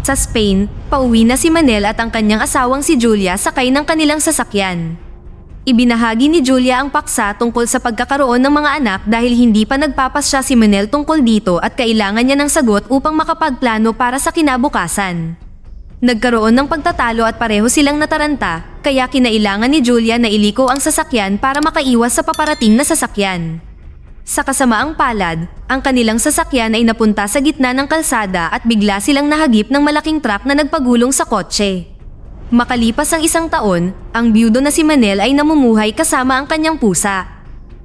Sa Spain, pauwi na si Manel at ang kanyang asawang si Julia sakay ng kanilang sasakyan. Ibinahagi ni Julia ang paksa tungkol sa pagkakaroon ng mga anak dahil hindi pa nagpapasya si Manel tungkol dito at kailangan niya ng sagot upang makapagplano para sa kinabukasan. Nagkaroon ng pagtatalo at pareho silang nataranta, kaya kinailangan ni Julia na iliko ang sasakyan para makaiwas sa paparating na sasakyan. Sa kasamaang palad, ang kanilang sasakyan ay napunta sa gitna ng kalsada at bigla silang nahagip ng malaking truck na nagpagulong sa kotse. Makalipas ang isang taon, ang byudo na si Manel ay namumuhay kasama ang kanyang pusa.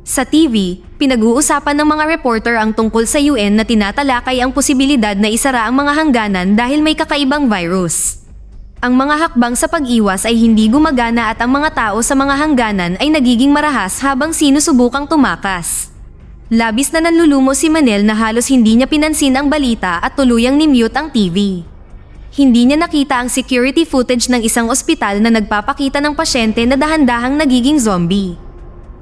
Sa TV, pinag-uusapan ng mga reporter ang tungkol sa UN na tinatalakay ang posibilidad na isara ang mga hangganan dahil may kakaibang virus. Ang mga hakbang sa pag-iwas ay hindi gumagana at ang mga tao sa mga hangganan ay nagiging marahas habang sinusubukang tumakas. Labis na nanlulumo si Manel na halos hindi niya pinansin ang balita at tuluyang ni-mute ang TV. Hindi niya nakita ang security footage ng isang ospital na nagpapakita ng pasyente na dahan-dahang nagiging zombie.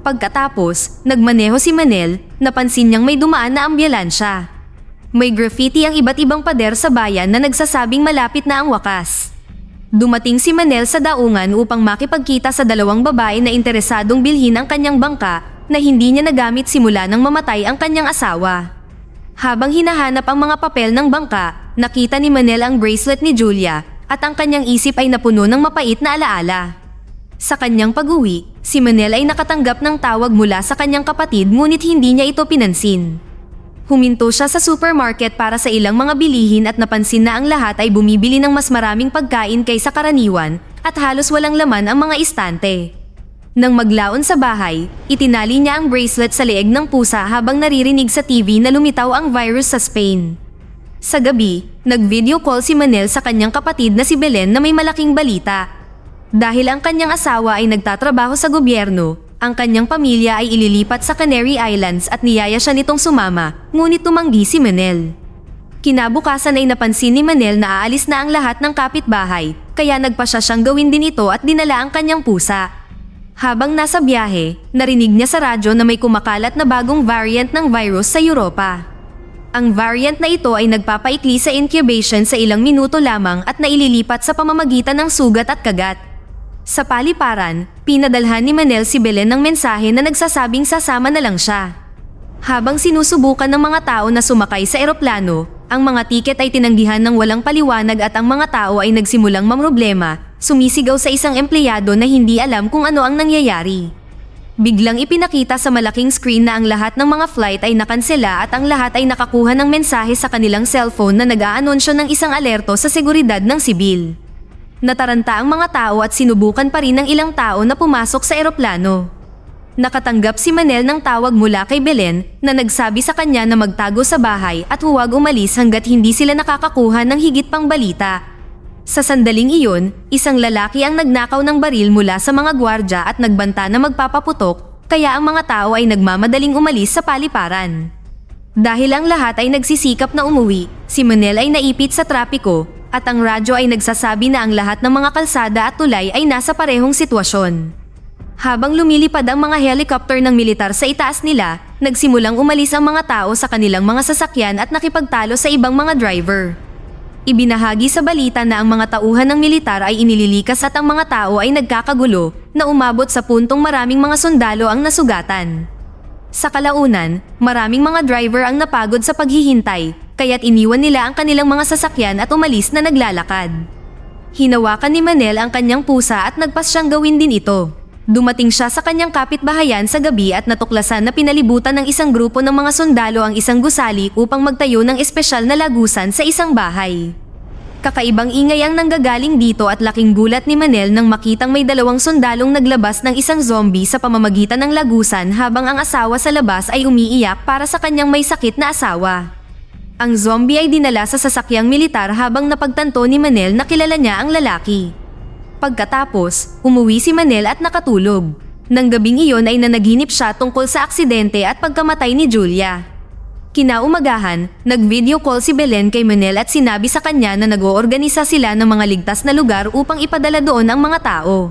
Pagkatapos, nagmaneho si Manel, napansin niyang may dumaan na ambulansya. May graffiti ang iba't ibang pader sa bayan na nagsasabing malapit na ang wakas. Dumating si Manel sa daungan upang makipagkita sa dalawang babae na interesadong bilhin ang kanyang bangka na hindi niya nagamit simula nang mamatay ang kanyang asawa. Habang hinahanap ang mga papel ng bangka, nakita ni Manel ang bracelet ni Julia at ang kanyang isip ay napuno ng mapait na alaala. Sa kanyang pag-uwi, si Manel ay nakatanggap ng tawag mula sa kanyang kapatid ngunit hindi niya ito pinansin. Huminto siya sa supermarket para sa ilang mga bilihin at napansin na ang lahat ay bumibili ng mas maraming pagkain kaysa karaniwan at halos walang laman ang mga istante. Nang maglaon sa bahay, itinali niya ang bracelet sa leeg ng pusa habang naririnig sa TV na lumitaw ang virus sa Spain. Sa gabi, nag-video call si Manel sa kanyang kapatid na si Belen na may malaking balita. Dahil ang kanyang asawa ay nagtatrabaho sa gobyerno, ang kanyang pamilya ay ililipat sa Canary Islands at niyaya siya nitong sumama, ngunit tumanggi si Manel. Kinabukasan ay napansin ni Manel na aalis na ang lahat ng kapitbahay, kaya nagpasya siyang gawin din ito at dinala ang kanyang pusa. Habang nasa biyahe, narinig niya sa radyo na may kumakalat na bagong variant ng virus sa Europa. Ang variant na ito ay nagpapaikli sa incubation sa ilang minuto lamang at naililipat sa pamamagitan ng sugat at kagat. Sa paliparan, pinadalhan ni Manel si Belen ng mensahe na nagsasabing sasama na lang siya. Habang sinusubukan ng mga tao na sumakay sa eroplano, ang mga tiket ay tinanggihan ng walang paliwanag at ang mga tao ay nagsimulang mamroblema. Sumisigaw sa isang empleyado na hindi alam kung ano ang nangyayari. Biglang ipinakita sa malaking screen na ang lahat ng mga flight ay nakansela at ang lahat ay nakakuha ng mensahe sa kanilang cellphone na nag-aanunsyo ng isang alerto sa seguridad ng sibil. Nataranta ang mga tao at sinubukan pa rin ng ilang tao na pumasok sa eroplano. Nakatanggap si Manel ng tawag mula kay Belen na nagsabi sa kanya na magtago sa bahay at huwag umalis hanggat hindi sila nakakakuha ng higit pang balita. Sa sandaling iyon, isang lalaki ang nagnakaw ng baril mula sa mga gwardya at nagbanta na magpapaputok, kaya ang mga tao ay nagmamadaling umalis sa paliparan. Dahil ang lahat ay nagsisikap na umuwi, si Manel ay naipit sa trapiko, at ang radyo ay nagsasabi na ang lahat ng mga kalsada at tulay ay nasa parehong sitwasyon. Habang lumilipad ang mga helicopter ng militar sa itaas nila, nagsimulang umalis ang mga tao sa kanilang mga sasakyan at nakipagtalo sa ibang mga driver. Ibinahagi sa balita na ang mga tauhan ng militar ay inililikas at ang mga tao ay nagkakagulo na umabot sa puntong maraming mga sundalo ang nasugatan. Sa kalaunan, maraming mga driver ang napagod sa paghihintay, kaya't iniwan nila ang kanilang mga sasakyan at umalis na naglalakad. Hinawakan ni Manel ang kanyang pusa at nagpas siyang gawin din ito. Dumating siya sa kanyang kapitbahayan sa gabi at natuklasan na pinalibutan ng isang grupo ng mga sundalo ang isang gusali upang magtayo ng espesyal na lagusan sa isang bahay. Kakaibang ingay ang nanggagaling dito at laking gulat ni Manel nang makitang may dalawang sundalong naglabas ng isang zombie sa pamamagitan ng lagusan habang ang asawa sa labas ay umiiyak para sa kanyang may sakit na asawa. Ang zombie ay dinala sa sasakyang militar habang napagtanto ni Manel na kilala niya ang lalaki. Pagkatapos, umuwi si Manel at nakatulog. Nang gabing iyon ay nanaginip siya tungkol sa aksidente at pagkamatay ni Julia. Kinaumagahan, nag-video call si Belen kay Manel at sinabi sa kanya na nag-oorganisa sila ng mga ligtas na lugar upang ipadala doon ang mga tao.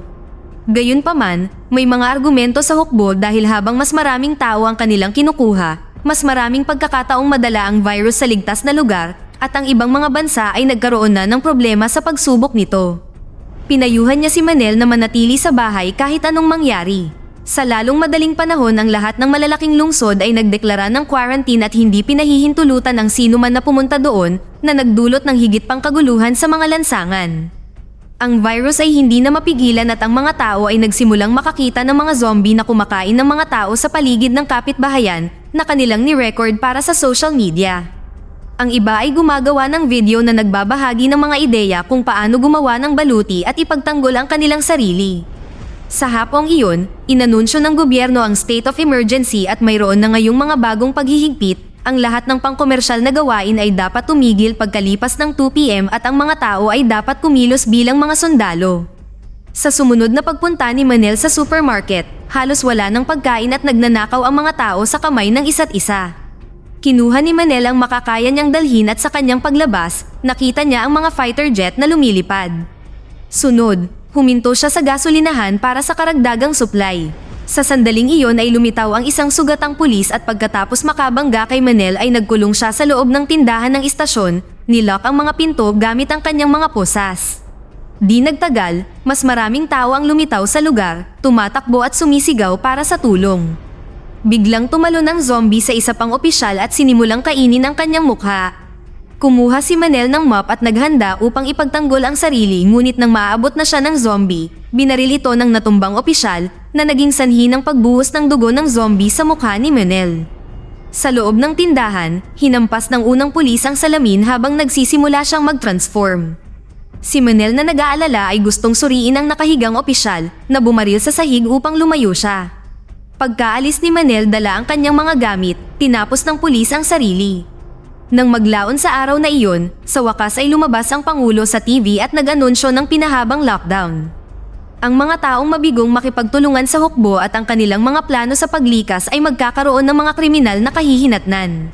Gayunpaman, may mga argumento sa hukbo dahil habang mas maraming tao ang kanilang kinukuha, mas maraming pagkakataong madala ang virus sa ligtas na lugar at ang ibang mga bansa ay nagkaroon na ng problema sa pagsubok nito. Pinayuhan niya si Manel na manatili sa bahay kahit anong mangyari. Sa lalong madaling panahon ang lahat ng malalaking lungsod ay nagdeklara ng quarantine at hindi pinahihintulutan ang sino man na pumunta doon na nagdulot ng higit pang kaguluhan sa mga lansangan. Ang virus ay hindi na mapigilan at ang mga tao ay nagsimulang makakita ng mga zombie na kumakain ng mga tao sa paligid ng kapitbahayan na kanilang ni-record para sa social media. Ang iba ay gumagawa ng video na nagbabahagi ng mga ideya kung paano gumawa ng baluti at ipagtanggol ang kanilang sarili. Sa hapong iyon, inanunsyo ng gobyerno ang state of emergency at mayroon na ngayong mga bagong paghihigpit. Ang lahat ng pangkomersyal na gawain ay dapat tumigil pagkalipas ng 2 PM at ang mga tao ay dapat kumilos bilang mga sundalo. Sa sumunod na pagpunta ni Manel sa supermarket, halos wala ng pagkain at nagnanakaw ang mga tao sa kamay ng isa't isa. Kinuha ni Manel ang makakaya niyang dalhin at sa kanyang paglabas, nakita niya ang mga fighter jet na lumilipad. Sunod, huminto siya sa gasolinahan para sa karagdagang supply. Sa sandaling iyon ay lumitaw ang isang sugatang pulis at pagkatapos makabangga kay Manel ay nagkulong siya sa loob ng tindahan ng istasyon, nilock ang mga pinto gamit ang kanyang mga posas. Di nagtagal, mas maraming tao ang lumitaw sa lugar, tumatakbo at sumisigaw para sa tulong. Biglang tumalon ang zombie sa isa pang opisyal at sinimulang kainin ang kanyang mukha. Kumuha si Manel ng mop at naghanda upang ipagtanggol ang sarili ngunit nang maaabot na siya ng zombie, binaril ito ng natumbang opisyal na naging sanhi ng pagbuhos ng dugo ng zombie sa mukha ni Manel. Sa loob ng tindahan, hinampas ng unang pulis ang salamin habang nagsisimula siyang mag-transform. Si Manel na nag-aalala ay gustong suriin ang nakahigang opisyal na bumaril sa sahig upang lumayo siya. Pagkaalis ni Manel dala ang kanyang mga gamit, tinapos ng pulis ang sarili. Nang maglaon sa araw na iyon, sa wakas ay lumabas ang Pangulo sa TV at nag-anunsyo ng pinahabang lockdown. Ang mga taong mabigong makipagtulungan sa hukbo at ang kanilang mga plano sa paglikas ay magkakaroon ng mga kriminal na kahihinatnan.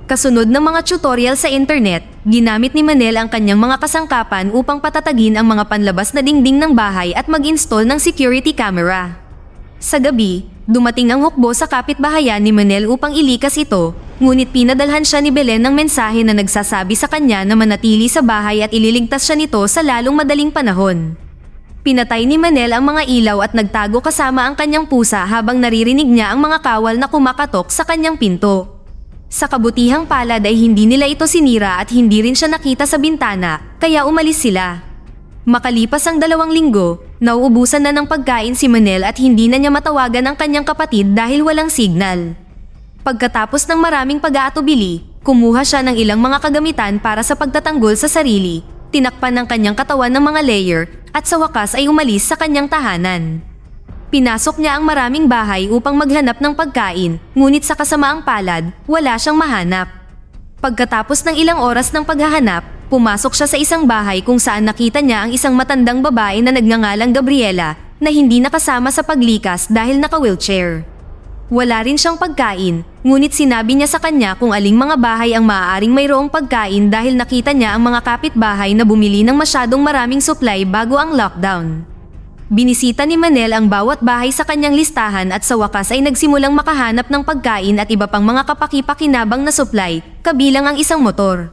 Kasunod ng mga tutorial sa internet, ginamit ni Manel ang kanyang mga kasangkapan upang patatagin ang mga panlabas na dingding ng bahay at mag-install ng security camera. Sa gabi, dumating ang hukbo sa kapitbahayan ni Manel upang ilikas ito, ngunit pinadalhan siya ni Belen ng mensahe na nagsasabi sa kanya na manatili sa bahay at ililigtas siya nito sa lalong madaling panahon. Pinatay ni Manel ang mga ilaw at nagtago kasama ang kanyang pusa habang naririnig niya ang mga kawal na kumakatok sa kanyang pinto. Sa kabutihang palad ay hindi nila ito sinira at hindi rin siya nakita sa bintana, kaya umalis sila. Makalipas ang 2 linggo, nauubusan na ng pagkain si Manel at hindi na niya matawagan ang kanyang kapatid dahil walang signal. Pagkatapos ng maraming pag-aatubili, kumuha siya ng ilang mga kagamitan para sa pagtatanggol sa sarili, tinakpan ng kanyang katawan ng mga layer, at sa wakas ay umalis sa kanyang tahanan. Pinasok niya ang maraming bahay upang maghanap ng pagkain, ngunit sa kasamaang palad, wala siyang mahanap. Pagkatapos ng ilang oras ng paghahanap, pumasok siya sa isang bahay kung saan nakita niya ang isang matandang babae na nagngangalang Gabriela na hindi nakasama sa paglikas dahil naka-wheelchair. Wala rin siyang pagkain, ngunit sinabi niya sa kanya kung aling mga bahay ang maaaring mayroong pagkain dahil nakita niya ang mga kapitbahay na bumili ng masyadong maraming supply bago ang lockdown. Binisita ni Manel ang bawat bahay sa kanyang listahan at sa wakas ay nagsimulang makahanap ng pagkain at iba pang mga kapaki-pakinabang na supply, kabilang ang isang motor.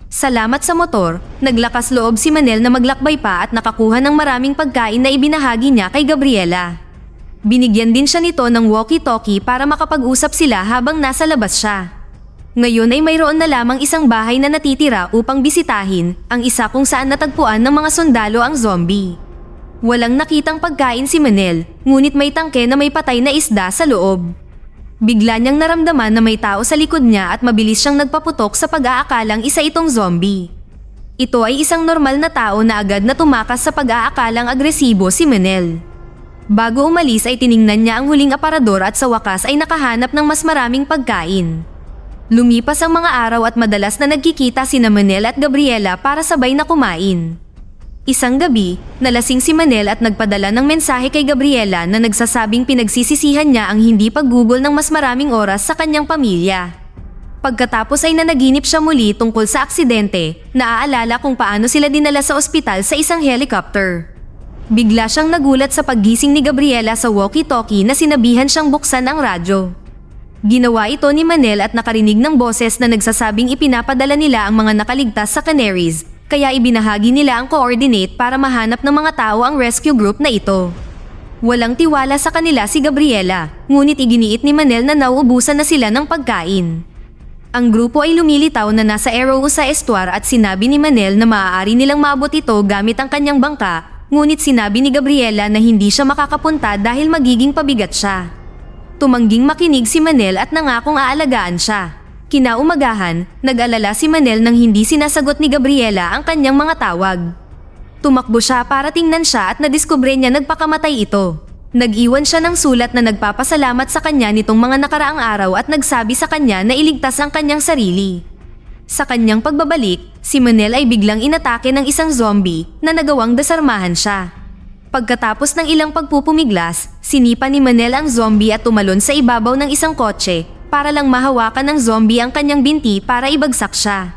Salamat sa motor, naglakas loob si Manel na maglakbay pa at nakakuha ng maraming pagkain na ibinahagi niya kay Gabriela. Binigyan din siya nito ng walkie-talkie para makapag-usap sila habang nasa labas siya. Ngayon ay mayroon na lamang isang bahay na natitira upang bisitahin, ang isa kung saan natagpuan ng mga sundalo ang zombie. Walang nakitang pagkain si Manel, ngunit may tangke na may patay na isda sa loob. Bigla niyang naramdaman na may tao sa likod niya at mabilis siyang nagpaputok sa pag-aakalang isa itong zombie. Ito ay isang normal na tao na agad na tumakas sa pag-aakalang agresibo si Manel. Bago umalis ay tiningnan niya ang huling aparador at sa wakas ay nakahanap ng mas maraming pagkain. Lumipas ang mga araw at madalas na nagkikita sina Manel at Gabriela para sabay na kumain. Isang gabi, nalasing si Manel at nagpadala ng mensahe kay Gabriela na nagsasabing pinagsisisihan niya ang hindi paggugol ng mas maraming oras sa kanyang pamilya. Pagkatapos ay nanaginip siya muli tungkol sa aksidente, naaalala kung paano sila dinala sa ospital sa isang helicopter. Bigla siyang nagulat sa paggising ni Gabriela sa walkie-talkie na sinabihan siyang buksan ang radyo. Ginawa ito ni Manel at nakarinig ng boses na nagsasabing ipinapadala nila ang mga nakaligtas sa Canaries, kaya ibinahagi nila ang coordinate para mahanap ng mga tao ang rescue group na ito. Walang tiwala sa kanila si Gabriela, ngunit iginiit ni Manel na nauubusan na sila ng pagkain. Ang grupo ay lumilitaw na nasa Arrow sa estuar at sinabi ni Manel na maaari nilang maabot ito gamit ang kanyang bangka, ngunit sinabi ni Gabriela na hindi siya makakapunta dahil magiging pabigat siya. Tumangging makinig si Manel at nangakong aalagaan siya. Kinaumagahan, nag-alala si Manel nang hindi sinasagot ni Gabriela ang kanyang mga tawag. Tumakbo siya para tingnan siya at nadiskubre niya nagpakamatay ito. Nag-iwan siya ng sulat na nagpapasalamat sa kanya nitong mga nakaraang araw at nagsabi sa kanya na iligtas ang kanyang sarili. Sa kanyang pagbabalik, si Manel ay biglang inatake ng isang zombie na nagawang desarmahan siya. Pagkatapos ng ilang pagpupumiglas, sinipa ni Manel ang zombie at tumalon sa ibabaw ng isang kotse para lang mahawakan ng zombie ang kanyang binti para ibagsak siya.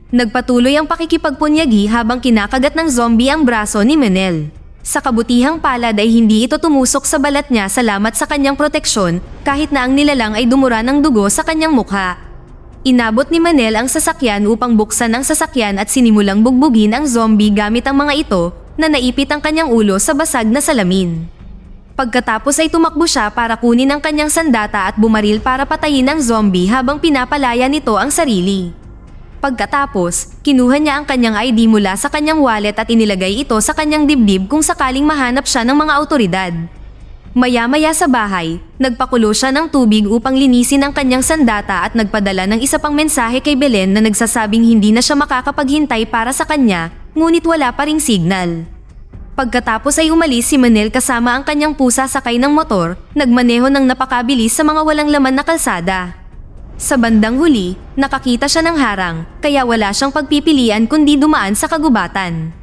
Nagpatuloy ang pakikipagpunyagi habang kinakagat ng zombie ang braso ni Manel. Sa kabutihang palad ay hindi ito tumusok sa balat niya salamat sa kanyang proteksyon kahit na ang nilalang ay dumura ng dugo sa kanyang mukha. Inabot ni Manel ang sasakyan upang buksan ang sasakyan at sinimulang bugbugin ang zombie gamit ang mga ito na naipit ang kanyang ulo sa basag na salamin. Pagkatapos ay tumakbo siya para kunin ang kanyang sandata at bumaril para patayin ang zombie habang pinapalaya nito ang sarili. Pagkatapos, kinuha niya ang kanyang ID mula sa kanyang wallet at inilagay ito sa kanyang dibdib kung sakaling mahanap siya ng mga awtoridad. Maya-maya sa bahay, nagpakulo siya ng tubig upang linisin ang kanyang sandata at nagpadala ng isa pang mensahe kay Belen na nagsasabing hindi na siya makakapaghintay para sa kanya, ngunit wala pa ring signal. Pagkatapos ay umalis si Manel kasama ang kanyang pusa sakay ng motor, nagmaneho ng napakabilis sa mga walang laman na kalsada. Sa bandang huli, nakakita siya ng harang, kaya wala siyang pagpipilian kundi dumaan sa kagubatan.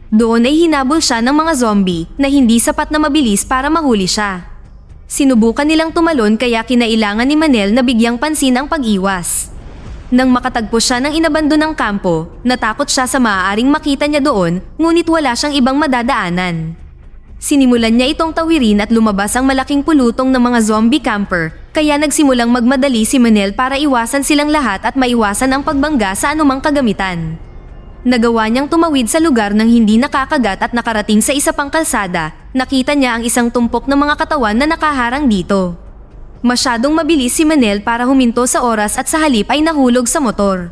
Doon ay hinabol siya ng mga zombie na hindi sapat na mabilis para mahuli siya. Sinubukan nilang tumalon kaya kinailangan ni Manel na bigyang pansin ang pag-iwas. Nang makatagpo siya ng inabandonang kampo, natakot siya sa maaaring makita niya doon, ngunit wala siyang ibang madadaanan. Sinimulan niya itong tawirin at lumabas ang malaking pulutong ng mga zombie camper, kaya nagsimulang magmadali si Manel para iwasan silang lahat at maiwasan ang pagbangga sa anumang kagamitan. Nagawa niyang tumawid sa lugar ng hindi nakakagat at nakarating sa isa pang kalsada, nakita niya ang isang tumpok ng mga katawan na nakaharang dito. Masyadong mabilis si Manel para huminto sa oras at sa halip ay nahulog sa motor.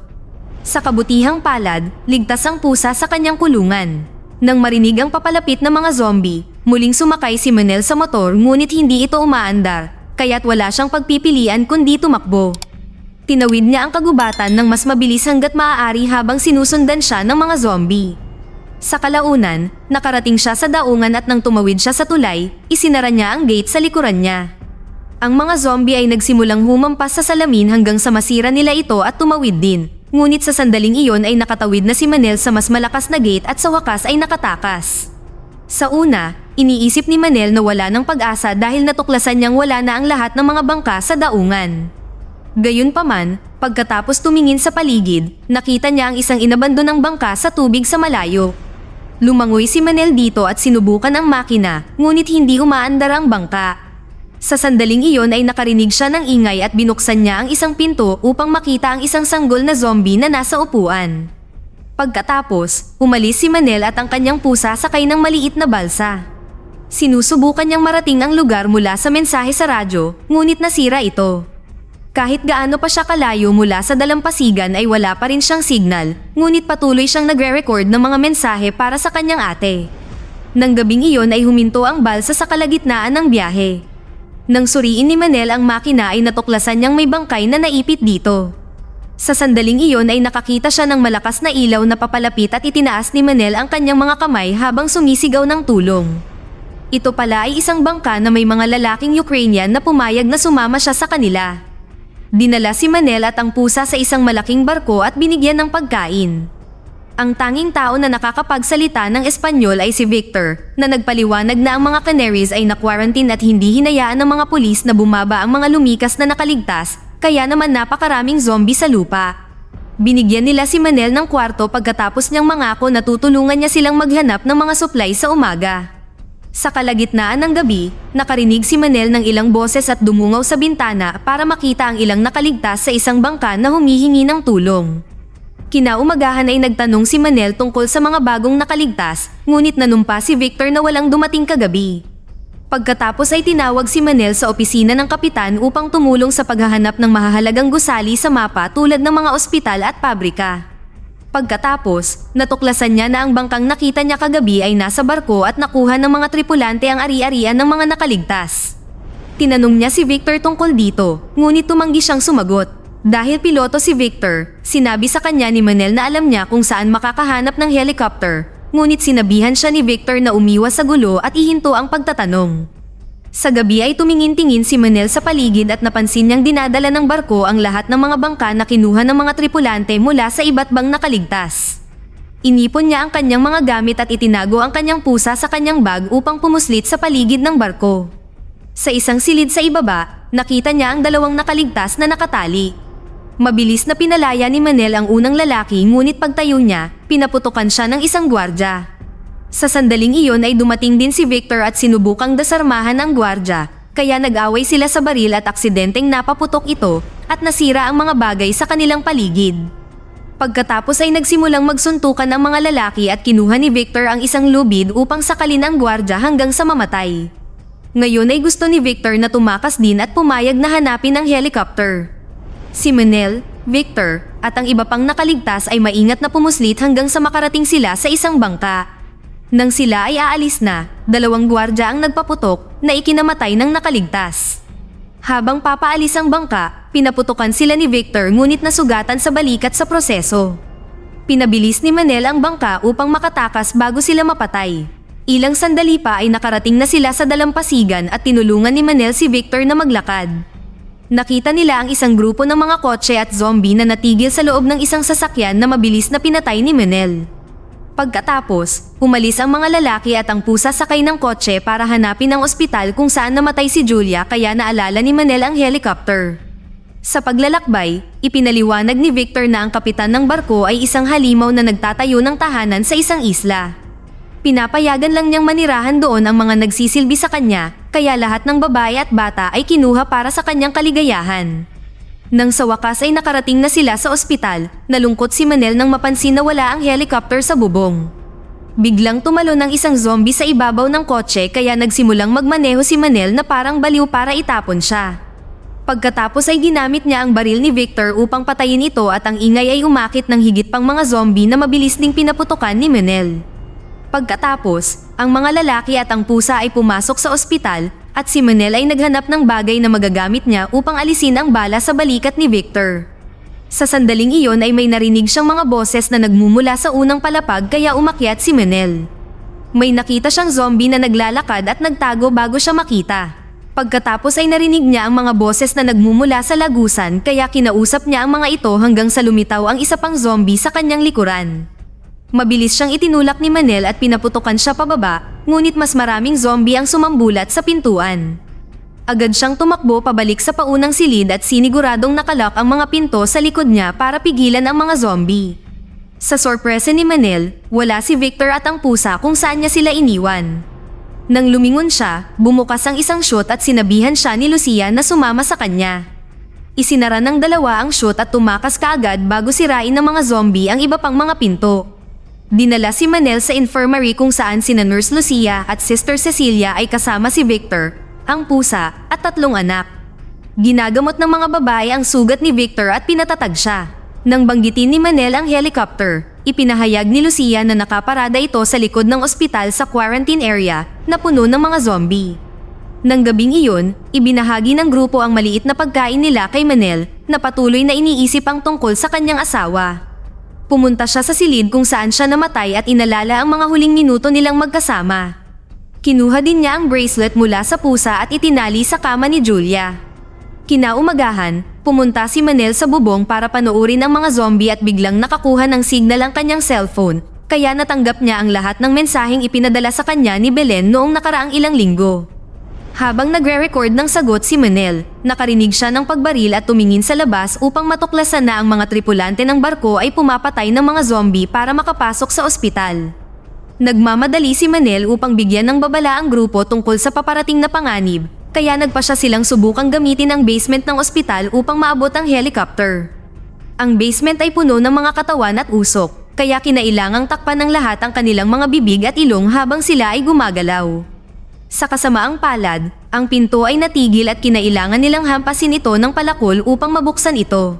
Sa kabutihang palad, ligtas ang pusa sa kanyang kulungan. Nang marinig ang papalapit ng mga zombie, muling sumakay si Manel sa motor ngunit hindi ito umaandar, kaya't wala siyang pagpipilian kundi tumakbo. Tinawid niya ang kagubatan ng mas mabilis hanggat maaari habang sinusundan siya ng mga zombie. Sa kalaunan, nakarating siya sa daungan at nang tumawid siya sa tulay, isinara niya ang gate sa likuran niya. Ang mga zombie ay nagsimulang humampas sa salamin hanggang sa masira nila ito at tumawid din. Ngunit sa sandaling iyon ay nakatawid na si Manel sa mas malakas na gate at sa wakas ay nakatakas. Sa una, iniisip ni Manel na wala ng pag-asa dahil natuklasan niyang wala na ang lahat ng mga bangka sa daungan. Gayunpaman, pagkatapos tumingin sa paligid, nakita niya ang isang inabandonang bangka sa tubig sa malayo. Lumangoy si Manel dito at sinubukan ang makina, ngunit hindi umaandar ang bangka. Sa sandaling iyon ay nakarinig siya ng ingay at binuksan niya ang isang pinto upang makita ang isang sanggol na zombie na nasa upuan. Pagkatapos, umalis si Manel at ang kanyang pusa sakay ng maliit na balsa. Sinusubukan niyang marating ang lugar mula sa mensahe sa radyo, ngunit nasira ito. Kahit gaano pa siya kalayo mula sa dalampasigan ay wala pa rin siyang signal, ngunit patuloy siyang nagre-record ng mga mensahe para sa kanyang ate. Nang gabing iyon ay huminto ang balsa sa kalagitnaan ng biyahe. Nang suriin ni Manel ang makina ay natuklasan niyang may bangkay na naipit dito. Sa sandaling iyon ay nakakita siya ng malakas na ilaw na papalapit at itinaas ni Manel ang kanyang mga kamay habang sumisigaw ng tulong. Ito pala ay isang bangka na may mga lalaking Ukrainian na pumayag na sumama siya sa kanila. Dinala si Manel at ang pusa sa isang malaking barko at binigyan ng pagkain. Ang tanging tao na nakakapagsalita ng Espanyol ay si Victor, na nagpaliwanag na ang mga Canaries ay na-quarantine at hindi hinayaan ng mga pulis na bumaba ang mga lumikas na nakaligtas, kaya naman napakaraming zombie sa lupa. Binigyan nila si Manel ng kwarto pagkatapos niyang mangako na tutulungan niya silang maghanap ng mga supply sa umaga. Sa kalagitnaan ng gabi, nakarinig si Manel ng ilang boses at dumungaw sa bintana para makita ang ilang nakaligtas sa isang bangka na humihingi ng tulong. Kinaumagahan ay nagtanong si Manel tungkol sa mga bagong nakaligtas, ngunit nanumpa si Victor na walang dumating kagabi. Pagkatapos ay tinawag si Manel sa opisina ng kapitan upang tumulong sa paghahanap ng mahahalagang gusali sa mapa tulad ng mga ospital at pabrika. Pagkatapos, natuklasan niya na ang bangkang nakita niya kagabi ay nasa barko at nakuha ng mga tripulante ang ari-arian ng mga nakaligtas. Tinanong niya si Victor tungkol dito, ngunit tumanggi siyang sumagot. Dahil piloto si Victor, sinabi sa kanya ni Manel na alam niya kung saan makakahanap ng helicopter, ngunit sinabihan siya ni Victor na umiwas sa gulo at ihinto ang pagtatanong. Sa gabi ay tumingin-tingin si Manel sa paligid at napansin niyang dinadala ng barko ang lahat ng mga bangka na kinuha ng mga tripulante mula sa iba't bang nakaligtas. Inipon niya ang kanyang mga gamit at itinago ang kanyang pusa sa kanyang bag upang pumuslit sa paligid ng barko. Sa isang silid sa ibaba, nakita niya ang dalawang nakaligtas na nakatali. Mabilis na pinalaya ni Manel ang unang lalaki ngunit pagtayo niya, pinaputukan siya ng isang gwardya. Sa sandaling iyon ay dumating din si Victor at sinubukang dasarmahan ang gwardya, kaya nag-away sila sa baril at aksidenteng napaputok ito at nasira ang mga bagay sa kanilang paligid. Pagkatapos ay nagsimulang magsuntukan ang mga lalaki at kinuha ni Victor ang isang lubid upang sakalin ang gwardya hanggang sa mamatay. Ngayon ay gusto ni Victor na tumakas din at pumayag na hanapin ang helicopter. Si Manel, Victor, at ang iba pang nakaligtas ay maingat na pumuslit hanggang sa makarating sila sa isang bangka. Nang sila ay aalis na, dalawang gwardya ang nagpaputok na ikinamatay ng nakaligtas. Habang papaalis ang bangka, pinaputukan sila ni Victor ngunit nasugatan sa balikat sa proseso. Pinabilis ni Manel ang bangka upang makatakas bago sila mapatay. Ilang sandali pa ay nakarating na sila sa dalampasigan at tinulungan ni Manel si Victor na maglakad. Nakita nila ang isang grupo ng mga kotse at zombie na natigil sa loob ng isang sasakyan na mabilis na pinatay ni Manel. Pagkatapos, umalis ang mga lalaki at ang pusa sakay ng kotse para hanapin ang ospital kung saan namatay si Julia kaya naalala ni Manel ang helicopter. Sa paglalakbay, ipinaliwanag ni Victor na ang kapitan ng barko ay isang halimaw na nagtatayo ng tahanan sa isang isla. Pinapayagan lang niyang manirahan doon ang mga nagsisilbi sa kanya, kaya lahat ng babae at bata ay kinuha para sa kanyang kaligayahan. Nang sa wakas ay nakarating na sila sa ospital, nalungkot si Manel nang mapansin na wala ang helicopter sa bubong. Biglang tumalon ang isang zombie sa ibabaw ng kotse kaya nagsimulang magmaneho si Manel na parang baliw para itapon siya. Pagkatapos ay ginamit niya ang baril ni Victor upang patayin ito at ang ingay ay umakit ng higit pang mga zombie na mabilis ding pinaputukan ni Manel. Pagkatapos, ang mga lalaki at ang pusa ay pumasok sa ospital at si Manel ay naghanap ng bagay na magagamit niya upang alisin ang bala sa balikat ni Victor. Sa sandaling iyon ay may narinig siyang mga boses na nagmumula sa unang palapag kaya umakyat si Manel. May nakita siyang zombie na naglalakad at nagtago bago siya makita. Pagkatapos ay narinig niya ang mga boses na nagmumula sa lagusan kaya kinausap niya ang mga ito hanggang sa lumitaw ang isa pang zombie sa kanyang likuran. Mabilis siyang itinulak ni Manel at pinaputukan siya pababa, ngunit mas maraming zombie ang sumambulat sa pintuan. Agad siyang tumakbo pabalik sa paunang silid at siniguradong nakalak ang mga pinto sa likod niya para pigilan ang mga zombie. Sa sorpresa ni Manel, wala si Victor at ang pusa kung saan niya sila iniwan. Nang lumingon siya, bumukas ang isang chute at sinabihan siya ni Lucia na sumama sa kanya. Isinara ng dalawa ang chute at tumakas kaagad bago sirain ng mga zombie ang iba pang mga pinto. Dinala si Manel sa infirmary kung saan sina Nurse Lucia at Sister Cecilia ay kasama si Victor, ang pusa, at 3 anak. Ginagamot ng mga babae ang sugat ni Victor at pinatatag siya. Nang banggitin ni Manel ang helicopter, ipinahayag ni Lucia na nakaparada ito sa likod ng ospital sa quarantine area na puno ng mga zombie. Nang gabing iyon, ibinahagi ng grupo ang maliit na pagkain nila kay Manel na patuloy na iniisip ang tungkol sa kanyang asawa. Pumunta siya sa silid kung saan siya namatay at inalala ang mga huling minuto nilang magkasama. Kinuha din niya ang bracelet mula sa pusa at itinali sa kama ni Julia. Kinaumagahan, pumunta si Manel sa bubong para panoorin ang mga zombie at biglang nakakuha ng signal ang kanyang cellphone, kaya natanggap niya ang lahat ng mensaheng ipinadala sa kanya ni Belen noong nakaraang ilang linggo. Habang nagre-record ng sagot si Manel, nakarinig siya ng pagbaril at tumingin sa labas upang matuklasan na ang mga tripulante ng barko ay pumapatay ng mga zombie para makapasok sa ospital. Nagmamadali si Manel upang bigyan ng babala ang grupo tungkol sa paparating na panganib, kaya nagpa siya silang subukang gamitin ang basement ng ospital upang maabot ang helicopter. Ang basement ay puno ng mga katawan at usok, kaya kinailangang takpan ng lahat ang kanilang mga bibig at ilong habang sila ay gumagalaw. Sa kasamaang palad, ang pinto ay natigil at kinailangan nilang hampasin ito ng palakol upang mabuksan ito.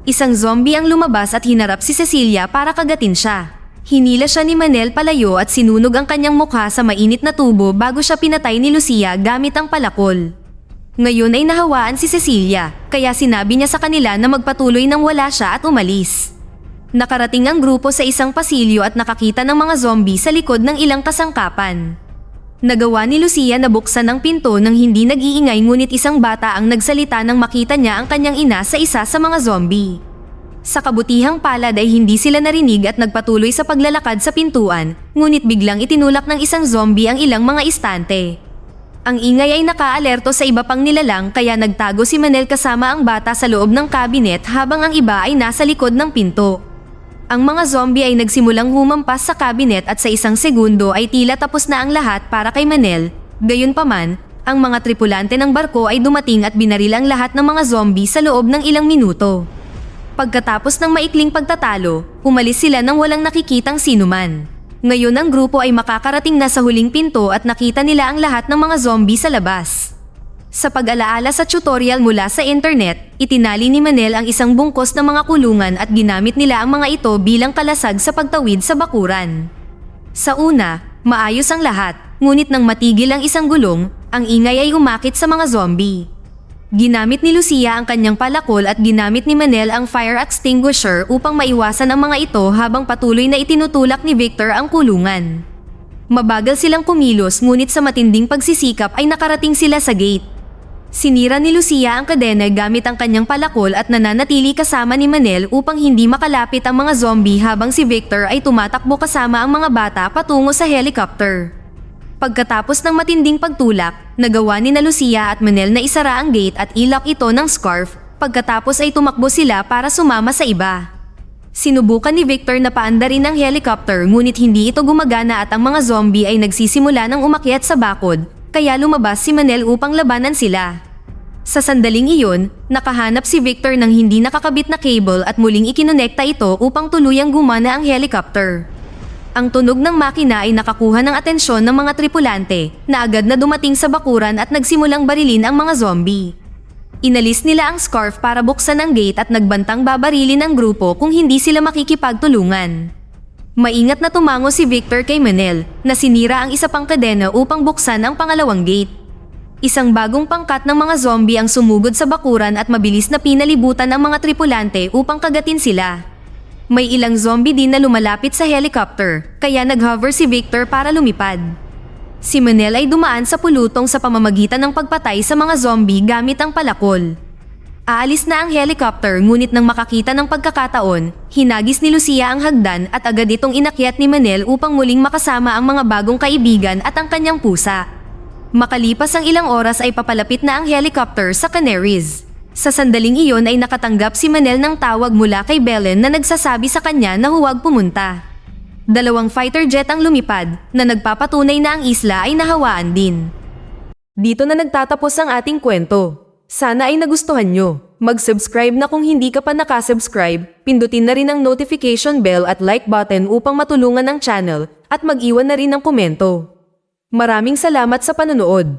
Isang zombie ang lumabas at hinarap si Cecilia para kagatin siya. Hinila siya ni Manel palayo at sinunog ang kanyang mukha sa mainit na tubo bago siya pinatay ni Lucia gamit ang palakol. Ngayon ay nahawaan si Cecilia, kaya sinabi niya sa kanila na magpatuloy nang wala siya at umalis. Nakarating ang grupo sa isang pasilyo at nakakita ng mga zombie sa likod ng ilang kasangkapan. Nagawa ni Lucia na buksan ang pinto nang hindi nag-iingay ngunit isang bata ang nagsalita nang makita niya ang kanyang ina sa isa sa mga zombie. Sa kabutihang palad ay hindi sila narinig at nagpatuloy sa paglalakad sa pintuan, ngunit biglang itinulak ng isang zombie ang ilang mga istante. Ang ingay ay nakaalerto sa iba pang nilalang kaya nagtago si Manel kasama ang bata sa loob ng kabinet habang ang iba ay nasa likod ng pinto. Ang mga zombie ay nagsimulang humampas sa kabinet at sa isang segundo ay tila tapos na ang lahat para kay Manel. Gayunpaman, ang mga tripulante ng barko ay dumating at binaril ang lahat ng mga zombie sa loob ng ilang minuto. Pagkatapos ng maikling pagtatalo, umalis sila nang walang nakikitang sinuman. Ngayon ang grupo ay makakarating na sa huling pinto at nakita nila ang lahat ng mga zombie sa labas. Sa pag-alaala sa tutorial mula sa internet, itinali ni Manel ang isang bungkos ng mga kulungan at ginamit nila ang mga ito bilang kalasag sa pagtawid sa bakuran. Sa una, maayos ang lahat, ngunit nang matigil ang isang gulong, ang ingay ay umakit sa mga zombie. Ginamit ni Lucia ang kanyang palakol at ginamit ni Manel ang fire extinguisher upang maiwasan ang mga ito habang patuloy na itinutulak ni Victor ang kulungan. Mabagal silang kumilos ngunit sa matinding pagsisikap ay nakarating sila sa gate. Sinira ni Lucia ang kadena gamit ang kanyang palakol at nananatili kasama ni Manel upang hindi makalapit ang mga zombie habang si Victor ay tumatakbo kasama ang mga bata patungo sa helicopter. Pagkatapos ng matinding pagtulak, nagawa ni Lucia at Manel na isara ang gate at ilock ito ng scarf, pagkatapos ay tumakbo sila para sumama sa iba. Sinubukan ni Victor na paandarin ang helicopter ngunit hindi ito gumagana at ang mga zombie ay nagsisimula ng umakyat sa bakod, kaya lumabas si Manel upang labanan sila. Sa sandaling iyon, nakahanap si Victor ng hindi nakakabit na cable at muling ikinonekta ito upang tuluyang gumana ang helicopter. Ang tunog ng makina ay nakakuha ng atensyon ng mga tripulante na agad na dumating sa bakuran at nagsimulang barilin ang mga zombie. Inalis nila ang scarf para buksan ang gate at nagbantang babarilin ang grupo kung hindi sila makikipagtulungan. Maingat na tumango si Victor kay Manel na sinira ang isa pang kadena upang buksan ang pangalawang gate. Isang bagong pangkat ng mga zombie ang sumugod sa bakuran at mabilis na pinalibutan ang mga tripulante upang kagatin sila. May ilang zombie din na lumalapit sa helicopter, kaya nag-hover si Victor para lumipad. Si Manel ay dumaan sa pulutong sa pamamagitan ng pagpatay sa mga zombie gamit ang palakol. Aalis na ang helicopter ngunit nang makakita ng pagkakataon, hinagis ni Lucia ang hagdan at agad itong inakyat ni Manel upang muling makasama ang mga bagong kaibigan at ang kanyang pusa. Makalipas ang ilang oras ay papalapit na ang helicopter sa Canaries. Sa sandaling iyon ay nakatanggap si Manel ng tawag mula kay Belen na nagsasabi sa kanya na huwag pumunta. Dalawang fighter jet ang lumipad na nagpapatunay na ang isla ay nahawaan din. Dito na nagtatapos ang ating kwento. Sana ay nagustuhan nyo. Mag-subscribe na kung hindi ka pa nakasubscribe, pindutin na rin ang notification bell at like button upang matulungan ang channel at mag-iwan na rin ng komento. Maraming salamat sa panonood.